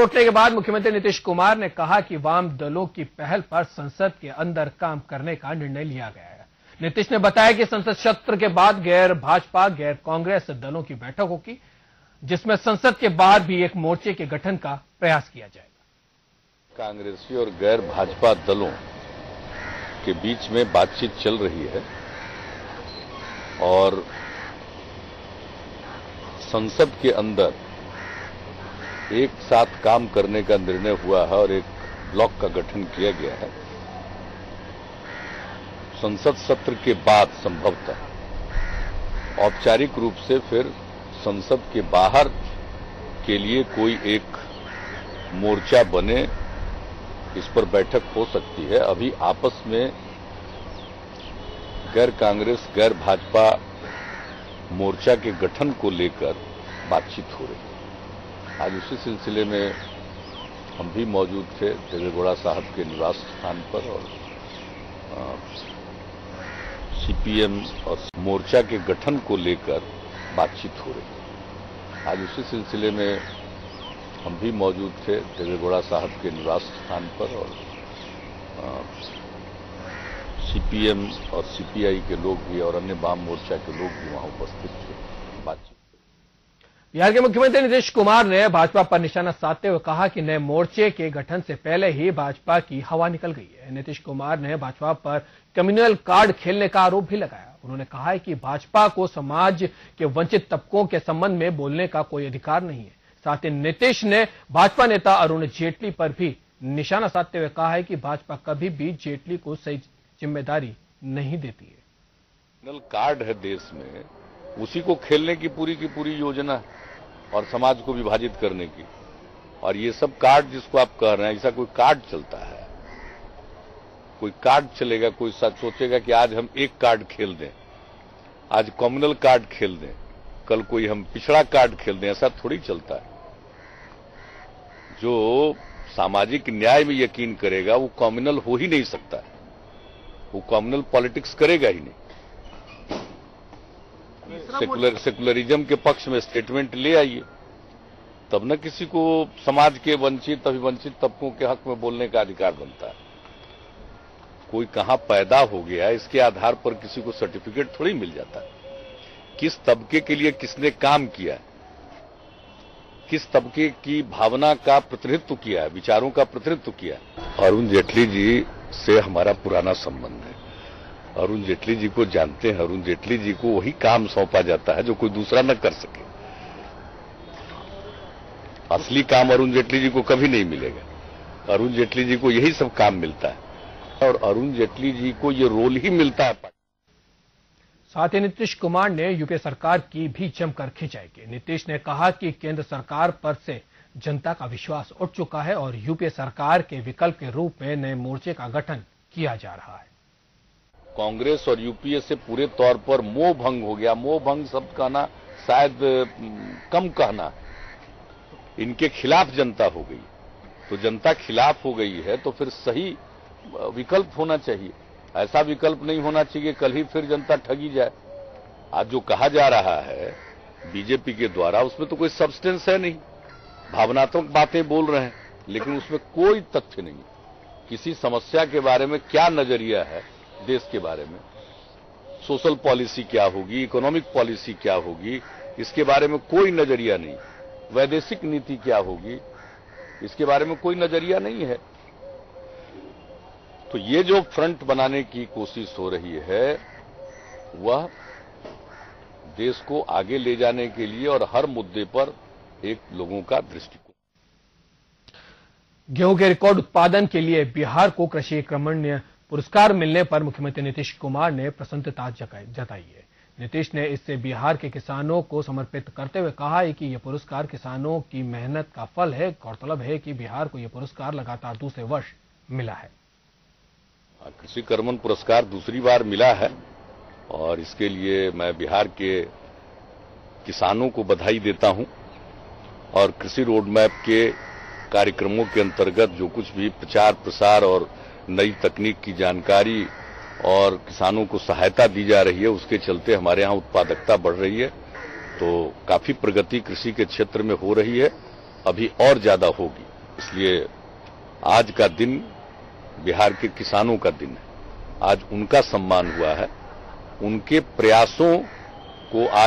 लौटने के बाद मुख्यमंत्री नीतीश कुमार ने कहा कि वाम दलों की पहल पर संसद के अंदर काम करने का निर्णय लिया गया है। नीतीश ने बताया कि संसद सत्र के बाद गैर भाजपा गैर कांग्रेस दलों की बैठक होगी, जिसमें संसद के बाहर भी एक मोर्चे के गठन का प्रयास किया जाएगा। कांग्रेसी और गैर भाजपा दलों के बीच में बातचीत चल रही है और संसद के अंदर एक साथ काम करने का निर्णय हुआ है और एक ब्लॉक का गठन किया गया है। संसद सत्र के बाद संभवतः औपचारिक रूप से फिर संसद के बाहर के लिए कोई एक मोर्चा बने, इस पर बैठक हो सकती है। अभी आपस में गैर कांग्रेस गैर भाजपा मोर्चा के गठन को लेकर बातचीत हो रही है। आज उसी सिलसिले में हम भी मौजूद थे देवेगौड़ा साहब के निवास स्थान पर और सीपीएम और मोर्चा के गठन को लेकर बातचीत हो रही है। आज उसी सिलसिले में हम भी मौजूद थे देवेगौड़ा साहब के निवास स्थान पर और सीपीएम और सीपीआई के लोग भी और अन्य वाम मोर्चा के लोग भी वहां उपस्थित थे। बातचीत बिहार के मुख्यमंत्री नीतीश कुमार ने भाजपा पर निशाना साधते हुए कहा कि नए मोर्चे के गठन से पहले ही भाजपा की हवा निकल गई है। नीतीश कुमार ने भाजपा पर कम्युनल कार्ड खेलने का आरोप भी लगाया। उन्होंने कहा है कि भाजपा को समाज के वंचित तबकों के संबंध में बोलने का कोई अधिकार नहीं है। साथ ही नीतीश ने भाजपा नेता अरुण जेटली पर भी निशाना साधते हुए कहा है कि भाजपा कभी भी जेटली को सही जिम्मेदारी नहीं देती है। कम्युनल कार्ड है देश में, उसी को खेलने की पूरी योजना है और समाज को विभाजित करने की। और ये सब कार्ड जिसको आप कह रहे हैं, ऐसा कोई कार्ड चलता है? कोई कार्ड चलेगा? कोई सोचेगा कि आज हम एक कार्ड खेल दें, आज कम्युनल कार्ड खेल दें, कल कोई हम पिछड़ा कार्ड खेल दें? ऐसा थोड़ी चलता है। जो सामाजिक न्याय में यकीन करेगा वो कम्युनल हो ही नहीं सकता है, वो कम्युनल पॉलिटिक्स करेगा ही नहीं। सेकुलरिज्म के पक्ष में स्टेटमेंट ले आइए, तब न किसी को समाज के वंचित अभिवंचित तबकों के हक में बोलने का अधिकार बनता है। कोई कहां पैदा हो गया इसके आधार पर किसी को सर्टिफिकेट थोड़ी मिल जाता है। किस तबके के लिए किसने काम किया है, किस तबके की भावना का प्रतिनिधित्व किया है, विचारों का प्रतिनिधित्व किया है। अरुण जेटली जी से हमारा पुराना संबंध है। अरुण जेटली जी को जानते हैं। अरुण जेटली जी को वही काम सौंपा जाता है जो कोई दूसरा न कर सके। असली काम अरुण जेटली जी को कभी नहीं मिलेगा। अरुण जेटली जी को यही सब काम मिलता है और अरुण जेटली जी को ये रोल ही मिलता है। साथ ही नीतीश कुमार ने यूपीए सरकार की भी जमकर खिंचाई की। नीतीश ने कहा कि केंद्र सरकार पर से जनता का विश्वास उठ चुका है और यूपीए सरकार के विकल्प के रूप में नए मोर्चे का गठन किया जा रहा है। कांग्रेस और यूपीए से पूरे तौर पर मोह भंग हो गया। मोह भंग शब्द कहना शायद कम कहना। इनके खिलाफ जनता हो गई, तो जनता खिलाफ हो गई है तो फिर सही विकल्प होना चाहिए। ऐसा विकल्प नहीं होना चाहिए कल ही फिर जनता ठगी जाए। आज जो कहा जा रहा है बीजेपी के द्वारा, उसमें तो कोई सब्सटेंस है नहीं। भावनात्मक बातें बोल रहे हैं लेकिन उसमें कोई तथ्य नहीं। किसी समस्या के बारे में क्या नजरिया है, देश के बारे में सोशल पॉलिसी क्या होगी, इकोनॉमिक पॉलिसी क्या होगी, इसके बारे में कोई नजरिया नहीं। वैदेशिक नीति क्या होगी, इसके बारे में कोई नजरिया नहीं है। तो ये जो फ्रंट बनाने की कोशिश हो रही है वह देश को आगे ले जाने के लिए और हर मुद्दे पर एक लोगों का दृष्टिकोण। गेहूं के रिकॉर्ड उत्पादन के लिए बिहार को कृषि क्रमण्य पुरस्कार मिलने पर मुख्यमंत्री नीतीश कुमार ने प्रसन्नता जताई है। नीतीश ने इससे बिहार के किसानों को समर्पित करते हुए कहा है कि यह पुरस्कार किसानों की मेहनत का फल है। गौरतलब है कि बिहार को यह पुरस्कार लगातार दूसरे वर्ष मिला है। कृषि कर्मण पुरस्कार दूसरी बार मिला है और इसके लिए मैं बिहार के किसानों को बधाई देता हूं और कृषि रोड मैप के कार्यक्रमों के अंतर्गत जो कुछ भी प्रचार प्रसार और नई तकनीक की जानकारी और किसानों को सहायता दी जा रही है, उसके चलते हमारे यहाँ उत्पादकता बढ़ रही है। तो काफी प्रगति कृषि के क्षेत्र में हो रही है, अभी और ज्यादा होगी। इसलिए आज का दिन बिहार के किसानों का दिन है। आज उनका सम्मान हुआ है, उनके प्रयासों को आज